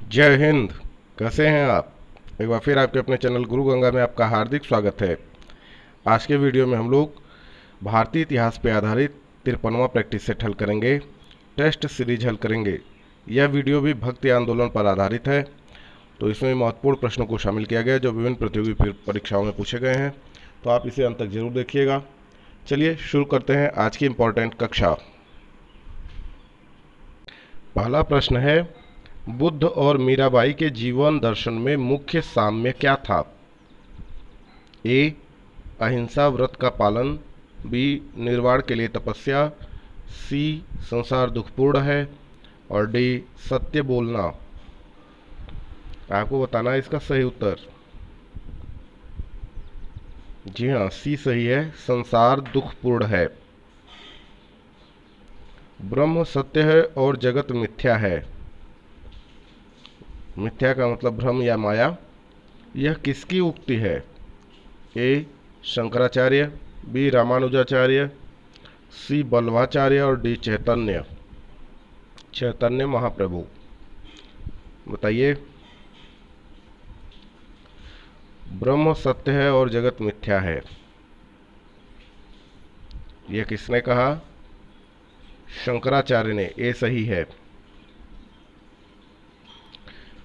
जय हिंद। कैसे हैं आप? एक बार फिर आपके अपने चैनल गुरु गंगा में आपका हार्दिक स्वागत है। आज के वीडियो में हम लोग भारतीय इतिहास पर आधारित 53वां प्रैक्टिस सेट हल करेंगे, टेस्ट सीरीज हल करेंगे। यह वीडियो भी भक्ति आंदोलन पर आधारित है, तो इसमें महत्वपूर्ण प्रश्नों को शामिल किया गया है जो विभिन्न प्रतियोगी परीक्षाओं में पूछे गए हैं। तो आप इसे अंत तक जरूर देखिएगा। चलिए शुरू करते हैं आज की इम्पोर्टेंट कक्षा। पहला प्रश्न है, बुद्ध और मीराबाई के जीवन दर्शन में मुख्य साम्य क्या था? ए. अहिंसा व्रत का पालन। बी. निर्वाण के लिए तपस्या। सी. संसार दुखपूर्ण है। और डी. सत्य बोलना। आपको बताना है इसका सही उत्तर। जी हाँ, सी सही है, संसार दुखपूर्ण है। ब्रह्म सत्य है और जगत मिथ्या है। मिथ्या का मतलब भ्रम या माया। यह किसकी उक्ति है? ए. शंकराचार्य। बी. रामानुजाचार्य। सी. बल्लभाचार्य और डी. चैतन्य महाप्रभु। बताइए। ब्रह्म सत्य है और जगत मिथ्या है, यह किसने कहा? शंकराचार्य ने। ए सही है।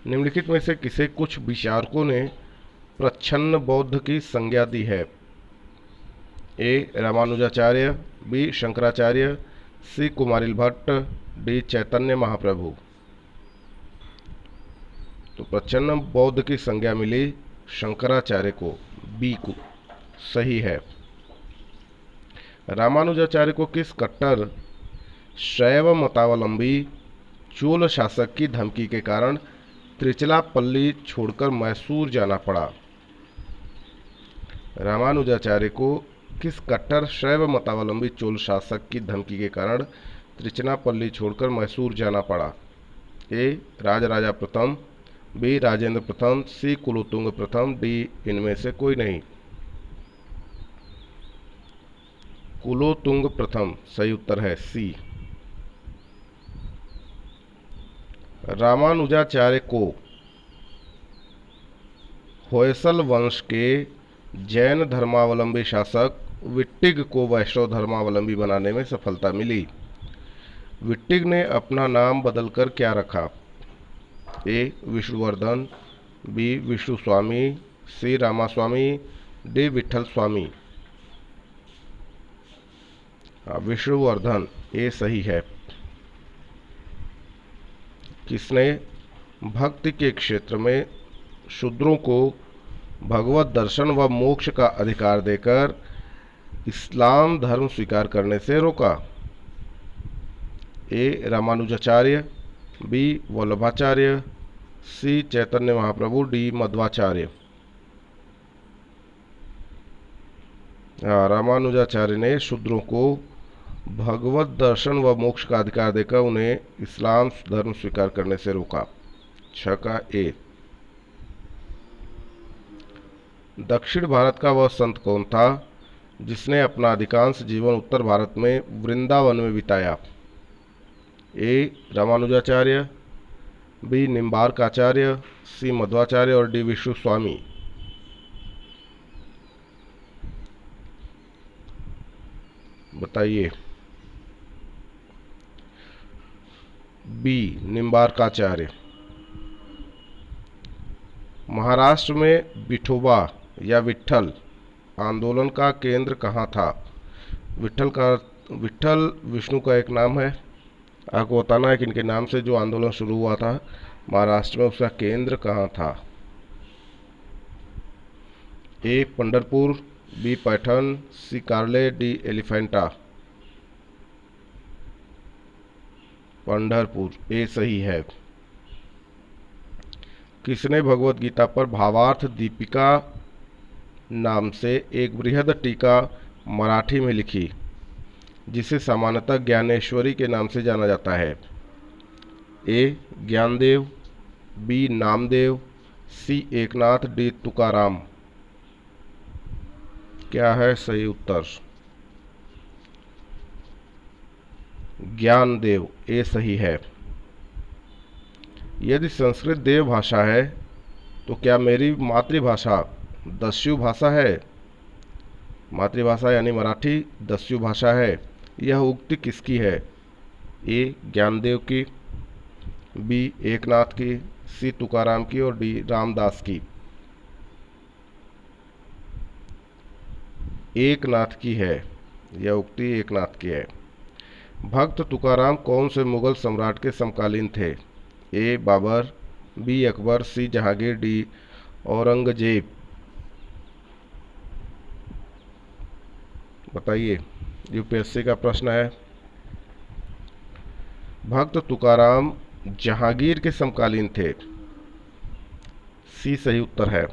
निम्नलिखित में से किसे कुछ विचारकों ने प्रच्छन्न बौद्ध की संज्ञा दी है? ए. रामानुजाचार्य। बी. शंकराचार्य। सी. कुमारिल भट्ट। डी. चैतन्य महाप्रभु। तो प्रच्छन्न बौद्ध की संज्ञा मिली शंकराचार्य को, बी को सही है। रामानुजाचार्य को किस कट्टर शैव मतावलंबी चोल शासक की धमकी के कारण त्रिचलापल्ली छोड़कर मैसूर जाना पड़ा? रामानुजाचार्य को किस कट्टर शैव मतावलंबी चोल शासक की धमकी के कारण त्रिचनापल्ली छोड़कर मैसूर जाना पड़ा? ए. राजराजा प्रथम। बी. राजेंद्र प्रथम। सी. कुलोत्तुंग प्रथम। डी. इनमें से कोई नहीं। कुलोत्तुंग प्रथम सही उत्तर है, सी। रामानुजाचार्य को होयसल वंश के जैन धर्मावलंबी शासक विट्टिग को वैष्णव धर्मावलंबी बनाने में सफलता मिली। विट्टिग ने अपना नाम बदलकर क्या रखा? ए. विष्णुवर्धन। बी. विष्णु स्वामी। सी. रामास्वामी। डी. विठल स्वामी। विष्णुवर्धन ए सही है। किसने भक्ति के क्षेत्र में शूद्रों को भगवत दर्शन व मोक्ष का अधिकार देकर इस्लाम धर्म स्वीकार करने से रोका? ए. रामानुजाचार्य। बी. वल्लभाचार्य। सी. चैतन्य महाप्रभु। डी. मध्वाचार्य। रामानुजाचार्य ने शूद्रों को भगवत दर्शन व मोक्ष का अधिकार देकर उन्हें इस्लाम धर्म स्वीकार करने से रोका। 6 का ए। दक्षिण भारत का वह संत कौन था जिसने अपना अधिकांश जीवन उत्तर भारत में वृंदावन में बिताया? ए. रामानुजाचार्य। बी. निम्बार्काचार्य। सी. मध्वाचार्य और डी. विष्णु स्वामी। बताइए। बी. निम्बार्काचार्य। महाराष्ट्र में विठोबा या विट्ठल आंदोलन का केंद्र कहाँ था? विट्ठल विष्णु का एक नाम है। आपको बताना है कि इनके नाम से जो आंदोलन शुरू हुआ था महाराष्ट्र में, उसका केंद्र कहाँ था? ए. पंढरपुर। बी. पैठन। सी. कार्ले। डी. एलिफेंटा। पंढरपुर ए सही है। किसने भगवत गीता पर भावार्थ दीपिका नाम से एक बृहद टीका मराठी में लिखी, जिसे सामान्यतः ज्ञानेश्वरी के नाम से जाना जाता है? ए. ज्ञानदेव। बी. नामदेव। सी. एकनाथ। डी. तुकाराम। क्या है सही उत्तर? ज्ञानदेव ए सही है। यदि संस्कृत देव भाषा है तो क्या मेरी मातृभाषा दस्यु भाषा है? मातृभाषा यानी मराठी दस्यु भाषा है। यह उक्ति किसकी है? ए ज्ञानदेव की, बी एकनाथ की, सी तुकाराम की और डी रामदास की। एकनाथ की है, यह उक्ति एकनाथ की है। भक्त तुकाराम कौन से मुगल सम्राट के समकालीन थे? ए बाबर, बी अकबर, सी जहांगीर, डी औरंगजेब। बताइए, यूपीएससी का प्रश्न है। भक्त तुकाराम जहांगीर के समकालीन थे, सी सही उत्तर है।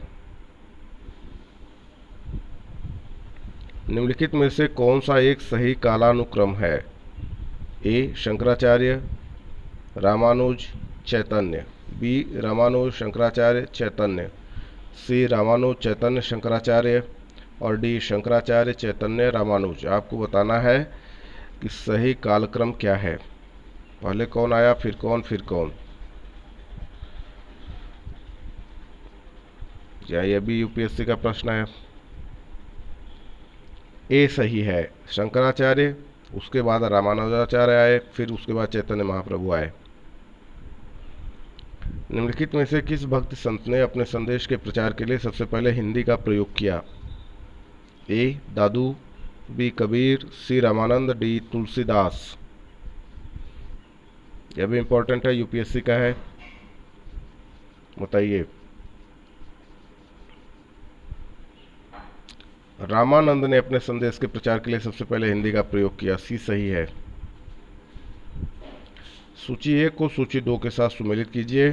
निम्नलिखित में से कौन सा एक सही कालानुक्रम है? ए शंकराचार्य, रामानुज, चैतन्य, बी रामानुज शंकराचार्य चैतन्य, सी रामानुज चैतन्य शंकराचार्य और डी शंकराचार्य चैतन्य रामानुज। आपको बताना है कि सही कालक्रम क्या है। पहले कौन आया, फिर कौन, फिर कौन। क्या यह भी यूपीएससी का प्रश्न है? ए सही है, शंकराचार्य, उसके बाद रामानुजाचार्य आए, फिर उसके बाद चैतन्य महाप्रभु आए। निम्नलिखित में से किस भक्त संत ने अपने संदेश के प्रचार के लिए सबसे पहले हिंदी का प्रयोग किया? ए दादू, बी कबीर, सी रामानंद, डी तुलसीदास। यह भी इंपॉर्टेंट है, यूपीएससी का है। बताइए। रामानंद ने अपने संदेश के प्रचार के लिए सबसे पहले हिंदी का प्रयोग किया, सी सही है। सूची 1 को सूची 2 के साथ सुमेलित कीजिए।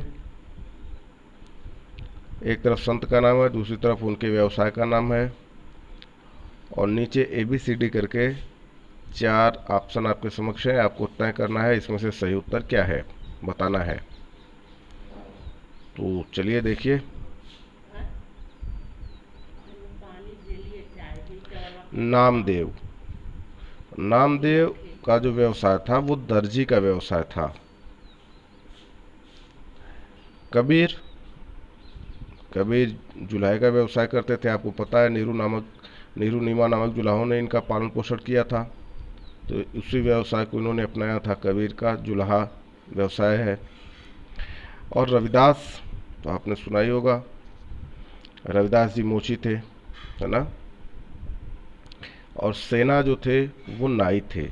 एक तरफ संत का नाम है, दूसरी तरफ उनके व्यवसाय का नाम है और नीचे ABCD करके 4 ऑप्शन आपके समक्ष है। आपको तय करना है इसमें से सही उत्तर क्या है, बताना है। तो चलिए देखिए। नामदेव, नामदेव का जो व्यवसाय था वो दर्जी का व्यवसाय था। कबीर, कबीर जुलाहे का व्यवसाय करते थे। आपको पता है नीरू नीमा नामक जुलाहों ने इनका पालन पोषण किया था, तो उसी व्यवसाय को इन्होंने अपनाया था। कबीर का जुलाहा व्यवसाय है। और रविदास तो आपने सुना ही होगा, रविदास जी मोची थे, है ना। और सेना जो थे वो नाई थे।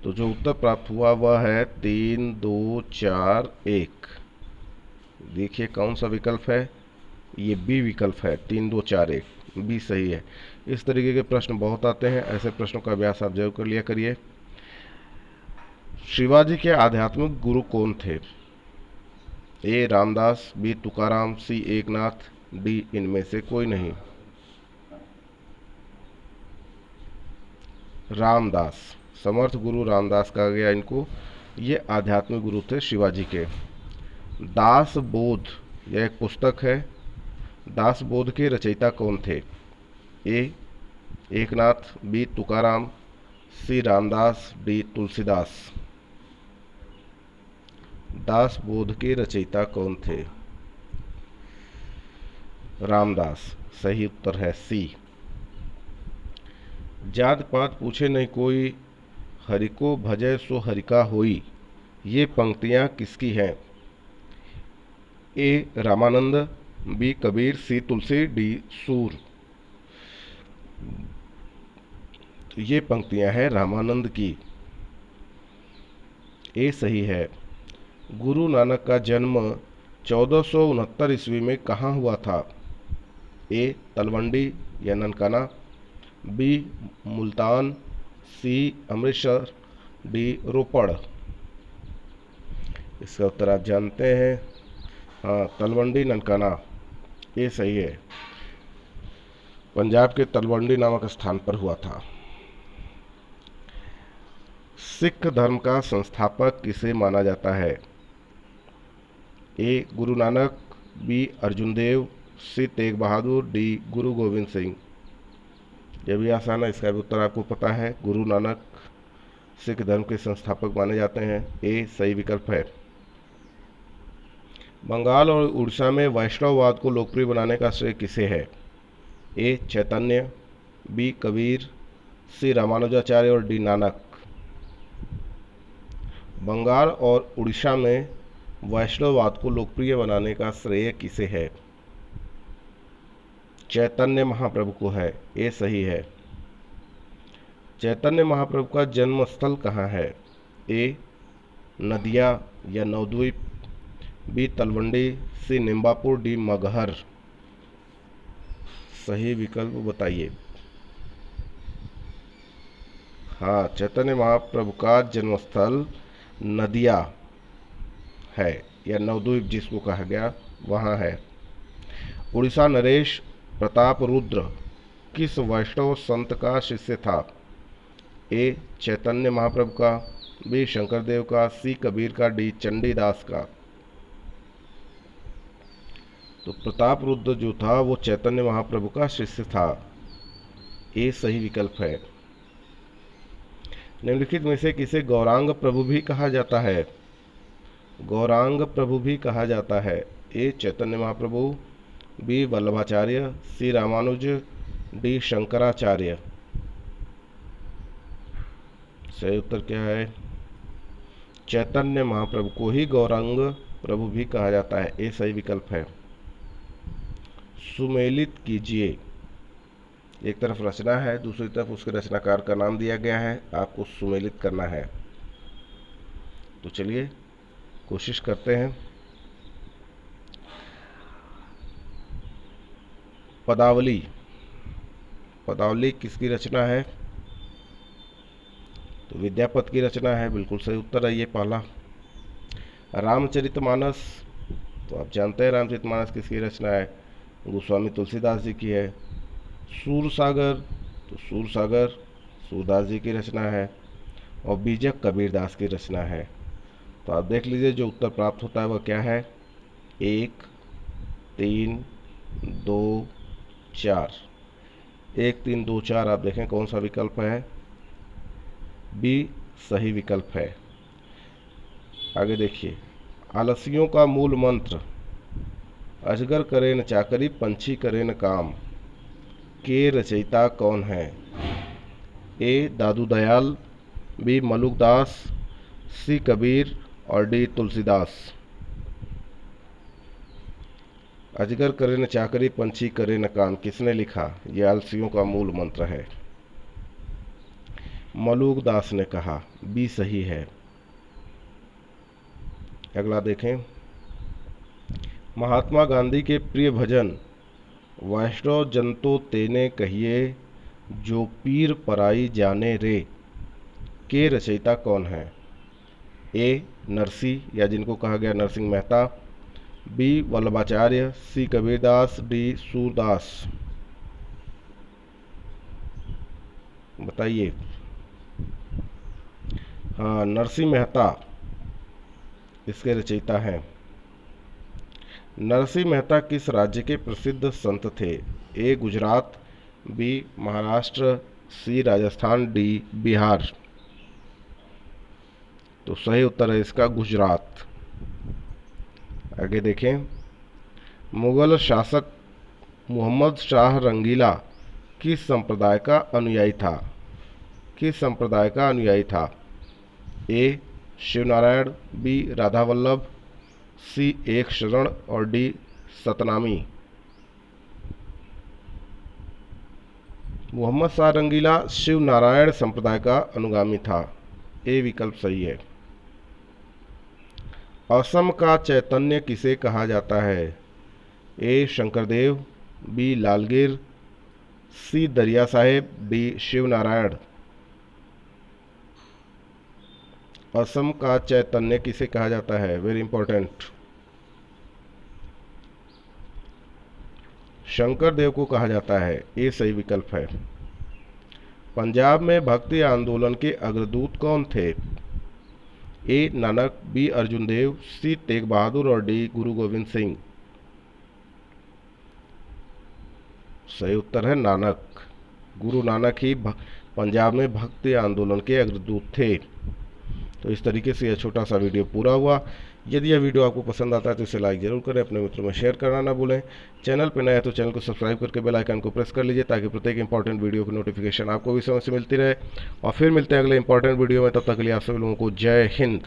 तो जो उत्तर प्राप्त हुआ वह है 3, 2, 4, 1। देखिए कौन सा विकल्प है, ये बी विकल्प है, 3, 2, 4, 1, बी सही है। इस तरीके के प्रश्न बहुत आते हैं, ऐसे प्रश्नों का अभ्यास आप जरूर कर लिया करिए। शिवाजी के आध्यात्मिक गुरु कौन थे? ए रामदास, बी तुकाराम, सी एकनाथ, डी इनमें से कोई नहीं। रामदास, समर्थ गुरु रामदास कहा गया इनको। ये आध्यात्मिक गुरु थे शिवाजी के। दास बोध, यह एक पुस्तक है। दास बोध के रचयिता कौन थे? ए एकनाथ, बी तुकाराम, सी रामदास, डी तुलसीदास। दास बोध के रचयिता कौन थे? रामदास। सही उत्तर है सी। जात पात पूछे नहीं कोई, हरि को भजय सो हरि का होई। ये पंक्तियां किसकी हैं? ए रामानंद, बी कबीर, सी तुलसी, डी सूर। तो ये पंक्तियां हैं रामानंद की। ए सही है। गुरु नानक का जन्म 1469 ईस्वी में कहाँ हुआ था? ए तलवंडी या ननकाना, बी मुल्तान, सी अमृतसर, डी रोपड़। इसका उत्तर आप जानते हैं, हाँ तलवंडी ननकाना, ये सही है। पंजाब के तलवंडी नामक स्थान पर हुआ था। सिख धर्म का संस्थापक किसे माना जाता है? ए गुरु नानक, बी अर्जुन देव, सी तेग बहादुर, डी गुरु गोविंद सिंह। यह भी आसान है, इसका भी उत्तर आपको पता है। गुरु नानक सिख धर्म के संस्थापक माने जाते हैं। ए सही विकल्प है। बंगाल और उड़ीसा में वैष्णववाद को लोकप्रिय बनाने का श्रेय किसे है? ए चैतन्य, बी कबीर, सी रामानुजाचार्य और डी नानक। बंगाल और उड़ीसा में वैष्णववाद को लोकप्रिय बनाने का श्रेय किसे है? चैतन्य महाप्रभु को है। ये सही है। चैतन्य महाप्रभु का जन्म स्थल कहाँ है? ए नदिया या नवद्वीप, बी तलवंडी, सी निम्बापुर, डी मगहर। सही विकल्प बताइए। हाँ, चैतन्य महाप्रभु का जन्मस्थल नदिया है या नवद्वीप जिसको कहा गया वहाँ है। उड़ीसा नरेश प्रताप रुद्र किस वैष्णव संत का शिष्य था? ए चैतन्य महाप्रभु का, बी शंकरदेव का, सी कबीर का, डी चंडीदास का। तो प्रताप रुद्र जो था वो चैतन्य महाप्रभु का शिष्य था। ये सही विकल्प है। निम्नलिखित में से किसे गौरांग प्रभु भी कहा जाता है? गौरांग प्रभु भी कहा जाता है। ए चैतन्य महाप्रभु, बी वल्लभाचार्य, सी रामानुज, डी शंकराचार्य। सही उत्तर क्या है? चैतन्य महाप्रभु को ही गौरांग प्रभु भी कहा जाता है। ये सही विकल्प है। सुमेलित कीजिए। एक तरफ रचना है, दूसरी तरफ उसके रचनाकार का नाम दिया गया है, आपको सुमेलित करना है। तो चलिए कोशिश करते हैं। पदावली, पदावली किसकी रचना है? तो विद्यापति की रचना है। बिल्कुल सही उत्तर है ये पहला। रामचरितमानस, तो आप जानते हैं रामचरितमानस किसकी रचना है? गोस्वामी तुलसीदास जी की है। सूरसागर, तो सूरसागर सूरदास जी की रचना है। और बीजक कबीरदास की रचना है। तो आप देख लीजिए जो उत्तर प्राप्त होता है वह क्या है? 1, 3, 2, 4। 1, 3, 2, 4 आप देखें कौन सा विकल्प है? बी सही विकल्प है। आगे देखिए, आलसियों का मूल मंत्र अजगर करे न चाकरी, पंछी करे न काम के रचयिता कौन है? ए दादू दयाल, बी मलुकदास, सी कबीर और डी तुलसीदास। अजगर करे न चाकरी, पंछी करे न काम किसने लिखा? यह आलसियों का मूल मंत्र है। मलुकदास ने कहा। बी सही है। अगला देखें, महात्मा गांधी के प्रिय भजन वैष्णव जन तो तेने कहिए, जो पीर पराई जाने रे के रचयिता कौन है? ए नरसी या जिनको कहा गया नरसिंह मेहता, बी वल्लभाचार्य, सी कबीरदास, डी सूरदास। बताइए। हाँ, नरसिंह मेहता इसके रचयिता हैं। नरसिंह मेहता किस राज्य के प्रसिद्ध संत थे? ए गुजरात, बी महाराष्ट्र, सी राजस्थान, डी बिहार। तो सही उत्तर है इसका गुजरात। आगे देखें, मुगल शासक मोहम्मद शाह रंगीला किस संप्रदाय का अनुयायी था? किस संप्रदाय का अनुयायी था? ए शिवनारायण, बी राधा वल्लभ, सी एक शरण और डी सतनामी। मोहम्मद शाह रंगीला शिव नारायण संप्रदाय का अनुगामी था। ए विकल्प सही है। असम का चैतन्य किसे कहा जाता है? ए शंकरदेव, बी लालगिर, सी दरिया साहेब, डी शिव नारायण। असम का चैतन्य किसे कहा जाता है? Very important. शंकरदेव को कहा जाता है। ये सही विकल्प है। पंजाब में भक्ति आंदोलन के अग्रदूत कौन थे? ए नानक, बी अर्जुन देव, सी तेग बहादुर और डी गुरु गोविंद सिंह। सही उत्तर है नानक। गुरु नानक ही पंजाब में भक्ति आंदोलन के अग्रदूत थे। तो इस तरीके से यह छोटा सा वीडियो पूरा हुआ। यदि यह वीडियो आपको पसंद आता है तो इसे लाइक ज़रूर करें, अपने मित्रों में शेयर करना ना भूलें। चैनल पर नया है तो चैनल को सब्सक्राइब करके बेल आइकन को प्रेस कर लीजिए ताकि प्रत्येक इंपॉर्टेंट वीडियो की नोटिफिकेशन आपको भी समय से मिलती रहे। और फिर मिलते हैं अगले इंपॉर्टेंट वीडियो में, तब तक के लिए आप सभी लोगों को जय हिंद।